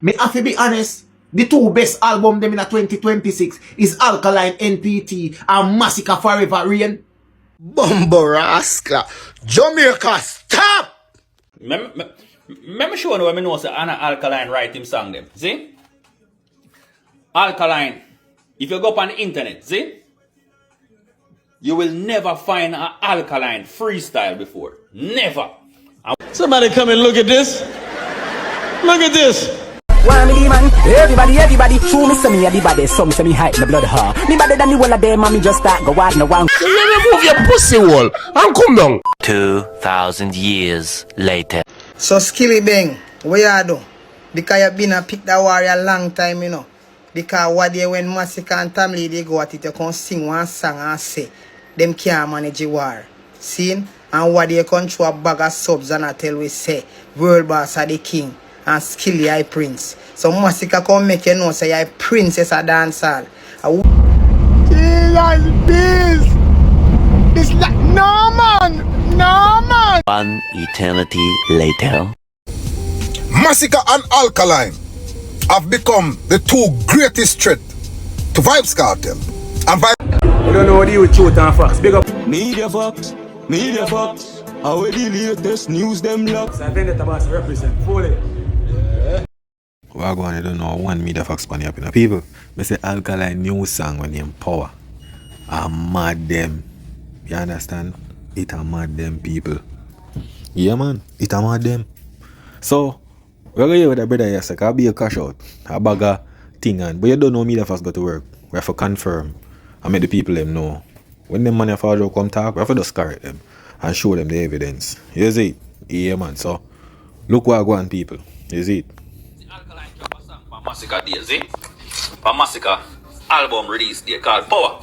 Me have to be honest. The two best album them in a 2026 is Alkaline NPT and Masicka Forever Rain. Bumbo rascal. Jamaica, stop! Me show you when I know say Anna Alkaline write him song them. See? Alkaline. If you go up on the internet, see? You will never find an Alkaline freestyle before. Never. Somebody come and look at this. Look at this. One me man, everybody, show me some me the body, some say me hype the blood her. Me better than the whole of them, and me just start go out no one. You remove your pussy wall and come down. 2,000 years later. So Skilly Bang, what you do? Because you been a pick that warrior long time, you know. Because what they when Masicka and family they go at it, you can sing one song and say, them can't manage the war. Seen? And what they control a bag of subs and I tell we say, world boss are the king. And Skilly I prince. So Masicka come make you know say I princess a dancehall. Jesus, please. It's like no man. One eternity later. Masicka and Alkaline have become the two greatest threat to Vybz Kartel. And I don't know what you with truth and facts. Big up. Media Fox. How the latest news them lock. I think that about represent fully. Wagwan, I don't know one media fox funny up in the people. I say Alkaline new song when name Power. I mad them. You understand? It a mad them people. Yeah man, it a mad them. So we're gonna hear with the brother here, so I'll be a cash out. A bag of thing and but you don't know media fox go to work. We have to confirm and make the people them know. When them money for come talk, we have to just correct them and show them the evidence. You see it? Yeah man, so look what I go on people. You see it? Alkaline drop a song for Masicka days, see? For Masicka album release they called Power.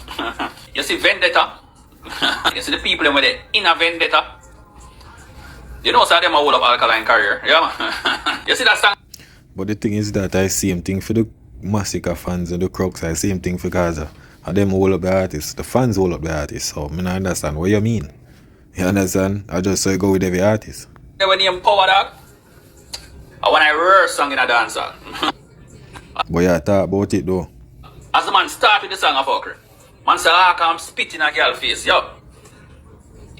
You see Vendetta? You see the people them with the inner Vendetta? You know so them a hold up Alkaline career. Yeah man. You see that song? But the thing is that I same thing for the Masicka fans and the Crooks, I same thing for Gaza. And them hold up the artists. The fans hold up the artists. So I don't understand what you mean. You understand? I just say go with every artist. When you Power dog, I when I rare song in a dancehall. But yeah, talk about it though. As the man start with the song of fuckery, man say, I'm spitting a girl face, yo.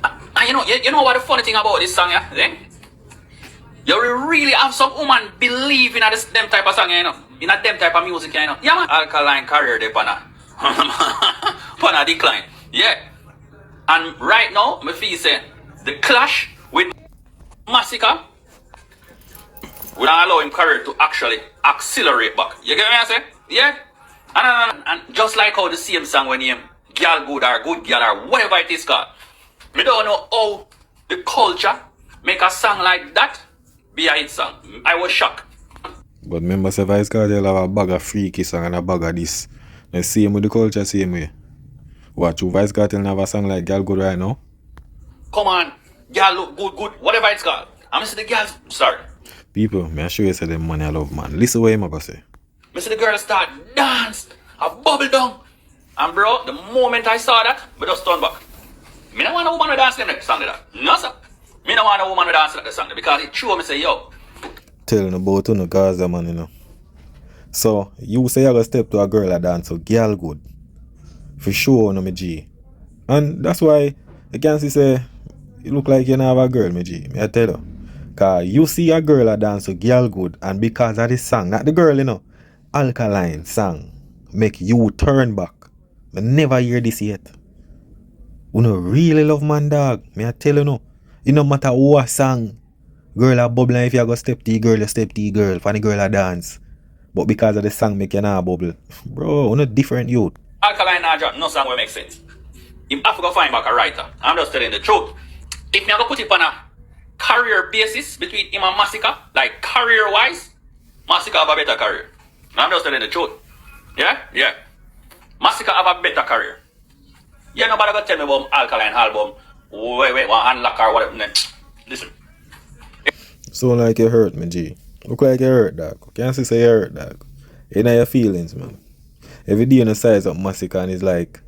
And you know what the funny thing about this song, yeah? Eh? You really have some woman believe in this them type of song, you know? In a them type of music, you know? Yeah, man. Alkaline career, they pana decline. Yeah. And right now, me feel say, the clash with Masicka would allow him career to actually accelerate back. You get me I say? Yeah? And just like how the same song when you girl good or good girl or whatever it is called. Me don't know how the culture make a song like that be a hit song. I was shocked. But remember, say Vybz Kartel have a bag of freaky song and a bag of this. The same with the culture, same way. What, you Vybz Kartel have a song like Girl Good right now? Come on, girl look good, whatever it's called. I'm see the girls, sorry. People, may I show you say them money I love man. Listen what him gonna say. I see the girls start dance, a bubble down. And bro, the moment I saw that, I just turned back. Me don't want a woman to dance like song like that. No sir. Me don't want a woman to dance like the song because it true me say yo. Telling about no Gaza man, you know. So you say you gonna step to a girl a dance so girl good. For sure no me G. And that's why you can see say you look like you don't have a girl, me G. Me I tell you. Cause you see a girl a dance so girl good and because of this song, not the girl, you know, Alkaline song make you turn back. I never hear this yet. You know really love man dog. Me I tell you no. It no matter what song. Girl a bubble and if you go step to girl, you step to girl. Funny girl a dance. But because of the song make you not bubble. Bro, you know different youth. Alkaline not drop no song will make sense. You have to go find back a writer. I'm just telling the truth. If me I go put it on a career basis between him and Masicka, like career wise, Masicka have a better career. I'm just telling the truth. Yeah? Yeah. Masicka have a better career. Yeah, nobody gonna tell me about Alkaline album. Wait, one unlock or whatever. Listen. So like you hurt me, G. Look like you hurt, dog. Can't say you hurt, dog. You know your feelings, man. Every day on the size of Masicka and it's like,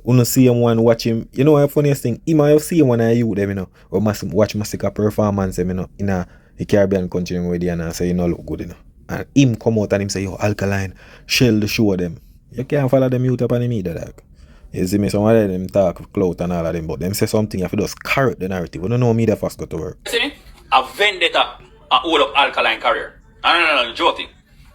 you know see him one watch him. You know what the funniest thing? He might see him when I you them, you know, or watch Masicka performance, you know, in a Caribbean country where they and say you know look good, you know. and him come out and him say, yo, Alkaline, shell the show them. You can't follow them youth up on the media, dog. You see me, some of them talk clout and all of them, but them say something, you have to just carrot the narrative. We don't know media first go to work. See me? A vendetta and hold up Alkaline career. No, joking.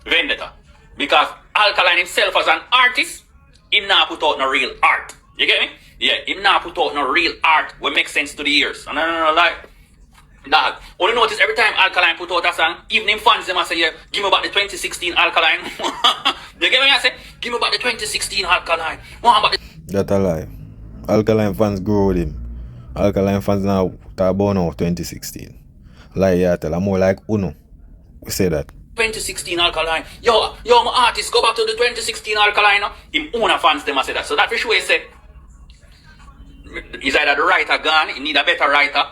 Vendetta. Because Alkaline himself as an artist, him not put out no real art. You get me? Yeah, him not put out no real art what makes sense to the ears. No, like, dog. Only notice every time Alkaline put out a song, even him fans them I say, yeah, give me back the 2016 Alkaline. You get me? I say, give me back the 2016 Alkaline. That's a lie. Alkaline fans grow with him. Alkaline fans now talk about now 2016. Lie, yeah, tell I'm more like Uno. We say that. 2016 Alkaline. Yo, my artist, go back to the 2016 Alkaline. Him own fans them I say that. So that for sure he say, is either the writer gone, he need a better writer.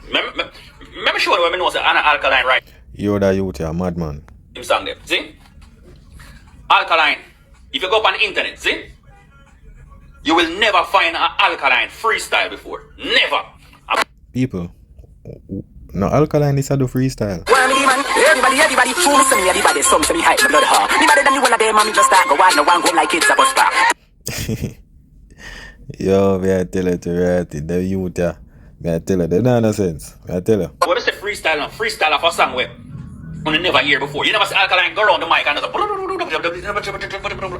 Remember sure when I know say Anna Alkaline right. You're the youth, you're a madman. Him sang them, see? Alkaline. If you go up on the internet, see? You will never find an Alkaline freestyle before. Never. People, no, Alkaline is a do freestyle. Everybody, true listen me, everybody, some say me hype, the blood her. Me better than you all of them, and me just start go wild, no one go like kids a bus back. Yo, me I tell you to write it, the youth, yeah. Me I tell you, they don't have no sense. Me I tell you. When I say freestyle, no, freestyle of a song where you never hear before. You never see Alkaline go around the mic and a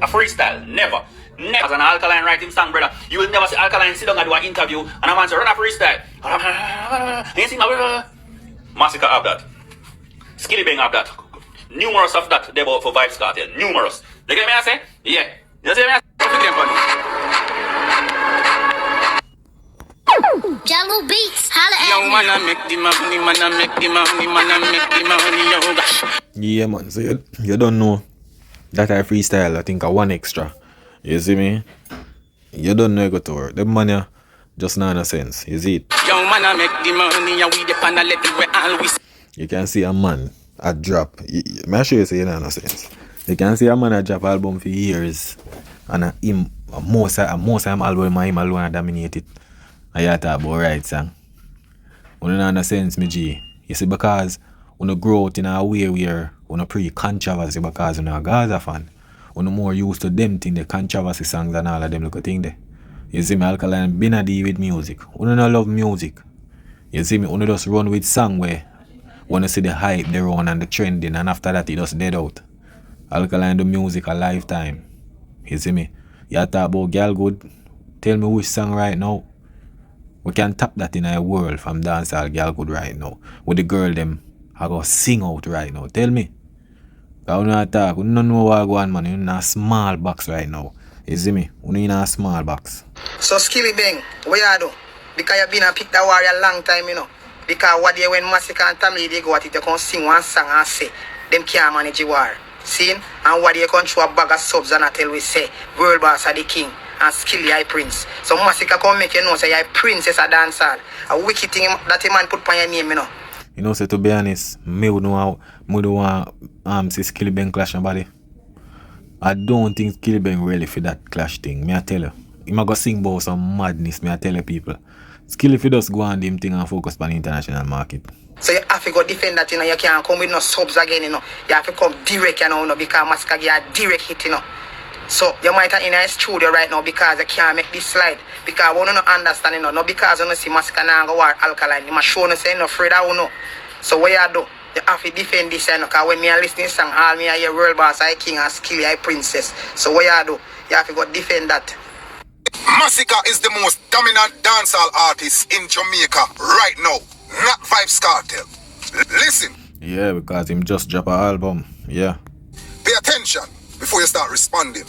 freestyle. Never. As an Alkaline writing song, brother, you will never see Alkaline sit down and do an interview and a man say, run a freestyle. You see, Masicka have that. Skilly Bang have that. Numerous of that they bought for Vibes Cartel. Numerous. You get me I say? Yeah. You see me I say? Jello Beats, holla at Yo, man, I make the money, man, I make the money, man, I make the money, yo, gosh. Yeah, man, so you don't know that I freestyle, I think, a one extra. You see me? You don't know you go to work. The money just not no sense. You see it? Yo, man, I make the money, and we depend on let it always. You can see a man a drop. May show you say you know no sense. You can see a man a drop album for years, and most of him album him alone dominate it. And you talk about right song. You know no sense, me G. You see, because you grow out in a way where you pre-controversy because you a Gaza fan. You more used to them thing, the controversy songs and all of them little thing there. You see me, Alkaline been a deal with music. You don't love music. You see me, you just run with song where when you see the hype they run and the trending, and after that it just dead out. Alkaline do music a lifetime. You see me? You talk about girl good. Tell me which song right now. We can tap that in our world from dancehall girl good right now. With the girl them I go sing out right now. Tell me. I don't know talk. You don't know what go on, man. You're in a small box right now. You see me? You're in a small box. So Skilly Bang, what you do? Because you been a pick that warrior long time, you know. Because what day when Masicka and Tamale they go at it, they can sing one song and say, them can't manage the war. See? And what they can throw a bag of subs and I tell we say, world boss are the king and Skilly I prince. So Masicka come make you know say I princess a dancehall. A wicked thing that a man put on your name, you know. You know, say to be honest, me don't want see Skilly Bang clash nobody. I don't think Skilly Bang really for that clash thing. Me I tell you. He might go sing about some madness, me I tell you people. Skilly if you just go on them thing and focus on the international market. So you have to go defend that, you know. You can't come with no subs again, you know. You have to come direct, you know, because Masicka give a direct hit, you know. So you might have in a studio right now because you can't make this slide. Because we don't understand, you know. Not because you don't see Masicka now go war Alkaline. You must show no say no afraid of you know. So what you do? You have to defend this, you know. Because when me are listening to song, all me are your world boss, I king, and Skilly, I princess. So what you do? You have to go defend that. Masicka is the most dominant dancehall artist in Jamaica right now, not Vibes Cartel. Listen. Yeah, because him just drop an album. Yeah. Pay attention before you start responding.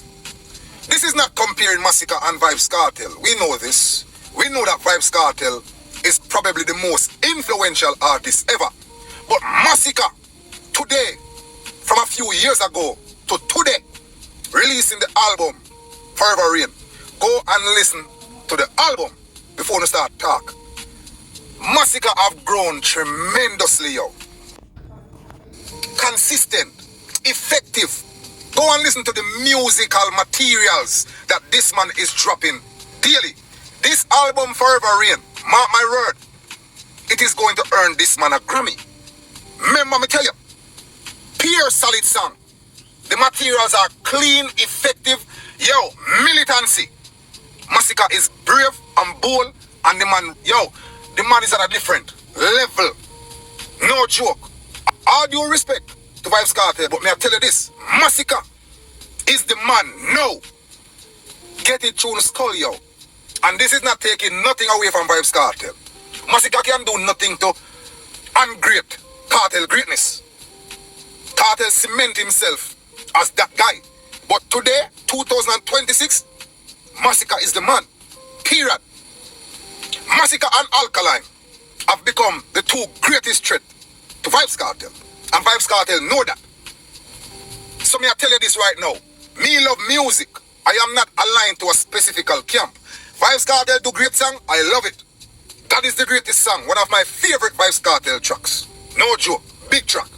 This is not comparing Masicka and Vibes Cartel. We know this. We know that Vibes Cartel is probably the most influential artist ever. But Masicka, today, from a few years ago to today, releasing the album Forever Rain. Go and listen to the album before you start talk. Masicka have grown tremendously, yo. Consistent, effective. Go and listen to the musical materials that this man is dropping daily. This album Forever Rain, mark my word, it is going to earn this man a Grammy. Remember me tell you, pure solid song. The materials are clean, effective. Yo, militancy. Masicka is brave and bold, and the man is at a different level. No joke. All due respect to Vybz Kartel, but may I tell you this, Masicka is the man. No. Get it through the skull, yo. And this is not taking nothing away from Vybz Kartel. Masicka can do nothing to ungrate Kartel greatness. Kartel cement himself as that guy. But today, 2026, Masicka is the man. Period. Masicka and Alkaline have become the two greatest threats to Vybz Kartel. And Vybz Kartel know that. So me I tell you this right now. Me love music. I am not aligned to a specific camp. Vybz Kartel do great song. I love it. That is the greatest song. One of my favorite Vybz Kartel tracks. No joke. Big track.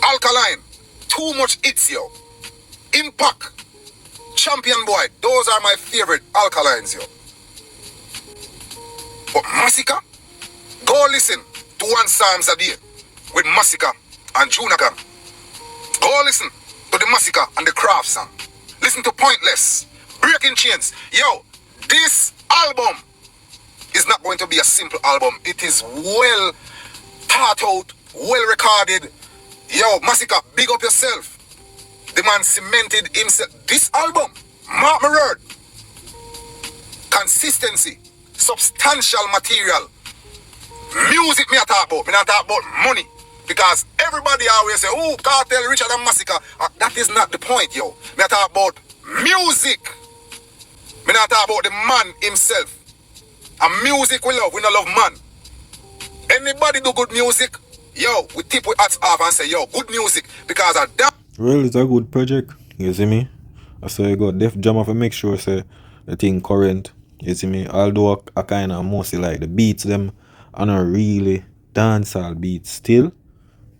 Alkaline. Too much hits, yo. Impact. Champion Boy. Those are my favorite Alkalines, yo. But Masicka, go listen to one Psalms a day with Masicka and Junagan. Go listen to the Masicka and the Craft song. Listen to Pointless, Breaking Chains. Yo, this album is not going to be a simple album. It is well thought out, well recorded. Yo, Masicka, big up yourself. The man cemented himself. This album, mark my word, consistency, substantial material. Music me I talk about. Me not talk about money. Because everybody always say, oh, Kartel richer than Masicka. That is not the point, yo. Me I talk about music. Me not talk about the man himself. And music we love. We don't love man. Anybody do good music, yo, we tip with hats off and say, yo, good music. Because of that. Well, it's a good project. You see me? I say you got Def Jam to make sure say the thing current. You see me? Although I kind of mostly like the beats them are not really dancehall beats still.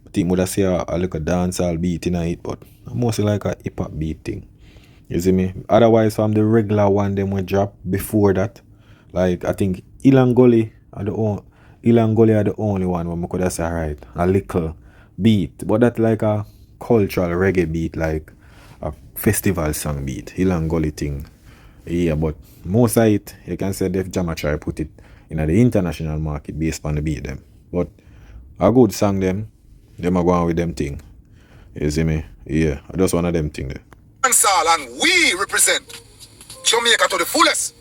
I think would I say I like a dancehall beat in it, but I mostly like a hip hop beat thing. You see me? Otherwise from the regular one them we drop before that. Like I think Ilangoli are the only one where I could have say alright, a little beat. But that like a cultural reggae beat, like a festival song beat. Ilangoli thing. Yeah, but most of it, you can say Def Jam try put it in the international market based on the beat them. But a good song them are going with them thing. You see me? Yeah, I just one of them thing there. Dancehall, and we represent Jamaica to the fullest.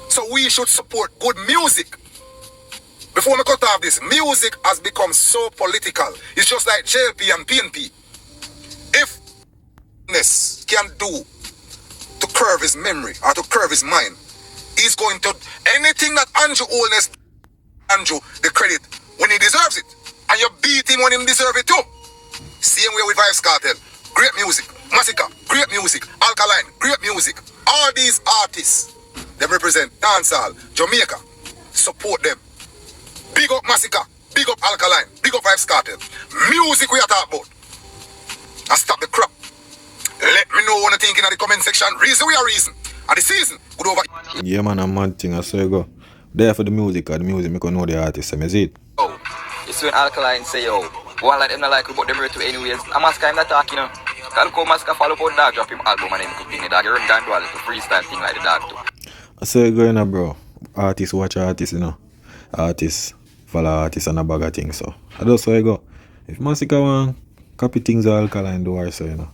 So we should support good music. Before me cut off this, music has become so political. It's just like JLP and PNP. If this can do to curve his memory or to curve his mind, he's going to anything that Andrew Holness Andrew the credit when he deserves it. And you beat him when he deserves it too. Same way with Vybz Kartel. Great music. Masicka, great music. Alkaline, great music. All these artists, they represent dancehall, Jamaica. Support them. Big up Masicka, big up Alkaline, big up Vybz Kartel. Music we are talking about. And stop the crap. Let me know what you think in the comment section. Reason we are reason. And the season, good over. Yeah man, a mad thing, I say go. There for the music, and the music make you know the artist, is it? Oh, it's when Alkaline say, yo, one like them not like about them to anyways. I'm asking him that talk, you know. Can't come Masicka follow up on dog, drop him album and him could bring the dog. You run down to a little freestyle thing like the dog too. I say go in a bro. Artists watch artists, you know. Artists follow artists and a bag of things, so. I just say go. If Masicka want copy things of Alkaline do also, you know.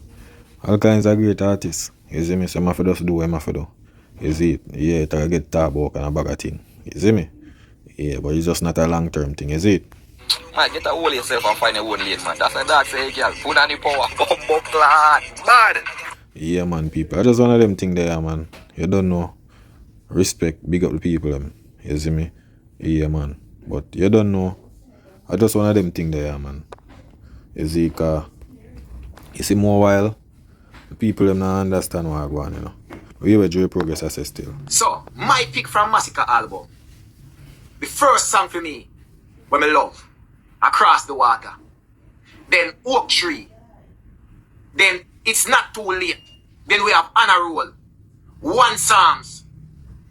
Alkaline's a great artist. You see me? So I have to just do what I have to do. You see it? Yeah, to get top work and a bag of thing. You see me? Yeah, but it's just not a long term thing, is it? Man, get a hold of yourself and find a one lane, man. That's a dog say, girl. Put on the power. Bumbo clot. Bad. Yeah, man, people. I just one of them thing there, man. You don't know. Respect, big up the people, them. You see me? Yeah, man. But you don't know. I just one of them thing there, man. You see, you see more while, the people them not understand what I go on, you know. We were doing progress, I say still. So, my pick from Masicka album. The first song for me, when I love, Across the Water. Then Oak Tree. Then It's Not Too Late. Then we have Honor Roll. One Psalms.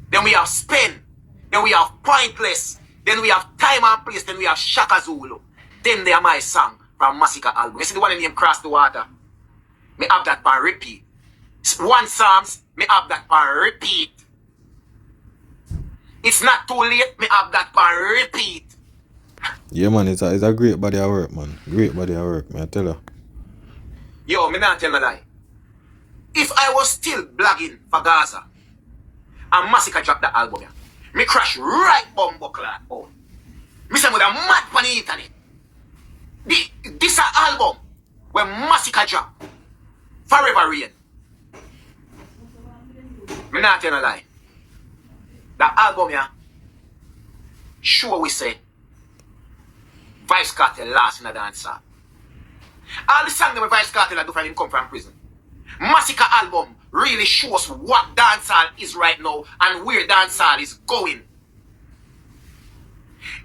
Then we have Spin. Then we have Pointless. Then we have Time and Place. Then we have Shaka Zulu. Then they are my song. from Masicka album. You see the one named Cross the Water? Me have that on repeat. One Psalms, me have that on repeat. It's not too late, me have that on repeat. Yeah, man, it's a great body of work, man. Great body of work, man, I tell you. Yo, me not tell no lie. If I was still blogging for Gaza and Masicka dropped the album, yeah, me crash right bumbuckle. Oh. Me say with a mad on the internet. This a album when Masicka drop. Forever Rain. Me not tell no lie. The album, yeah, sure we say Vybz Kartel last in the dancehall. All the songs that Vybz Kartel do from him come from prison. Masicka album really shows what dancehall is right now and where dancehall is going.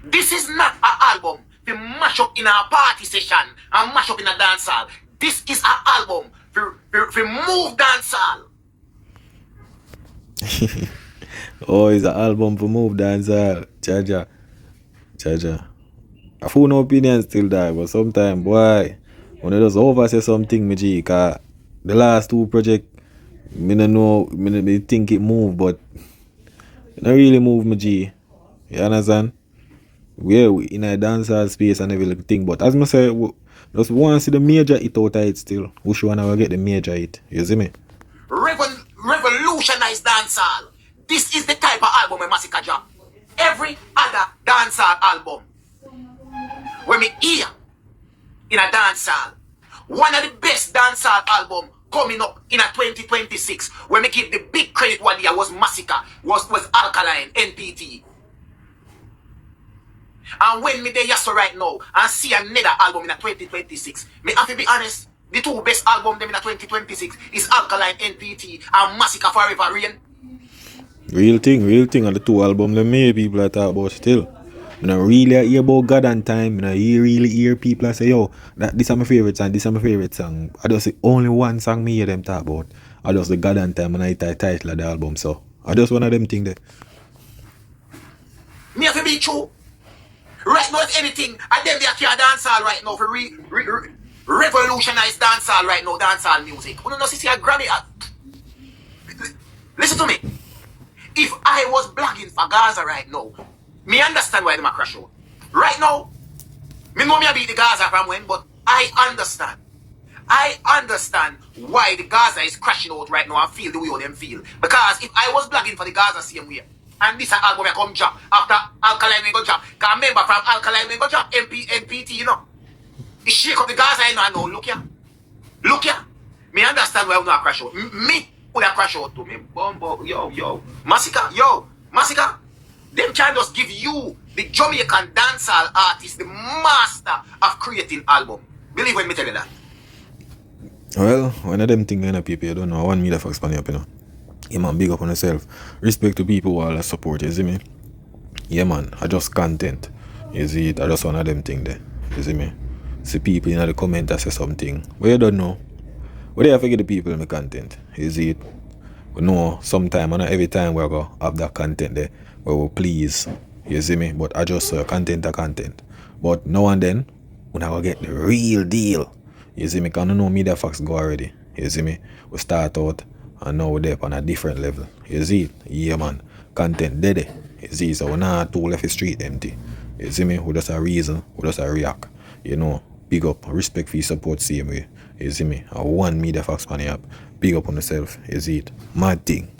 This is not an album to mash up in a party session and mash up in a dancehall. This is an album for move dancehall. Oh, it's an album for move dancehall. Jaja. I have no opinion still there, but sometimes, boy, when I just oversay something, me G, cause the last two projects, me don't know, me think it move, but it don't really move, me G. You understand? We in a dancehall space and everything, but as I say, just want to see the major hit out of it still. We should want to get the major hit. You see me? Revolutionize dancehall. This is the type of album when Masicka drop. Every other dancehall album when me hear in a dancehall, one of the best dancehall album coming up in a 2026, when me give the big credit one year was Masicka, was Alkaline, NPT. And when me there so right now and see another album in a 2026, me have to be honest, the two best album them in a 2026 is Alkaline, NPT and Masicka Forever Rain. Real thing, and the two albums that many people are talking about still. You know, really hear about God and Time. You know, you really hear people say, yo, this is my favorite song, this is my favorite song. I just say only one song me hear them talk about. I just the God and Time and I title of the album. So I just one of them things there. Me have to be true. Right now, if anything, I them they are dancehall right now for revolutionize dancehall right now, dancehall music. You know, see a Grammy. Listen to me. If I was blogging for Gaza right now, me understand why they might crash out. Right now, me know me beat the Gaza from when, but I understand. I understand why the Gaza is crashing out right now and feel the way them feel. Because if I was blogging for the Gaza same way, and this album will come drop after Alkaline will go drop, because remember from Alkaline will go drop NPT, you know. It shake up the Gaza, you know, I know. Look here. Me understand why we not crash out. Me would have crash out to me. Bumbo, yo. Masicka. Them can just give you, the Jamaican dancehall artist, the master of creating album. Believe when me tell you that. Well, one of them things, you know, people, you don't know. I want me to expand up, you know. Yeah, man, big up on yourself. Respect to people who are support, you see me? Yeah, man, I just content. You see it? I just one of them things there. You see me? See people in the comment that say something. But you don't know. But they have to get the people in the content. You see it? We know sometime, and not every time we're going to have that content there where we please. You see me? But I just content to content. But now and then, we're not going to get the real deal. You see me? Because I know media facts go already. You see me? We start out and now we're there on a different level. You see it? Yeah, man. Content dead. You see? So we're not too left the street empty. You see me? We just a reason. We just a react. You know? Big up. Respect for your support same way. You see me? I want media facts on the app. Big up on yourself. You see it? Mad thing.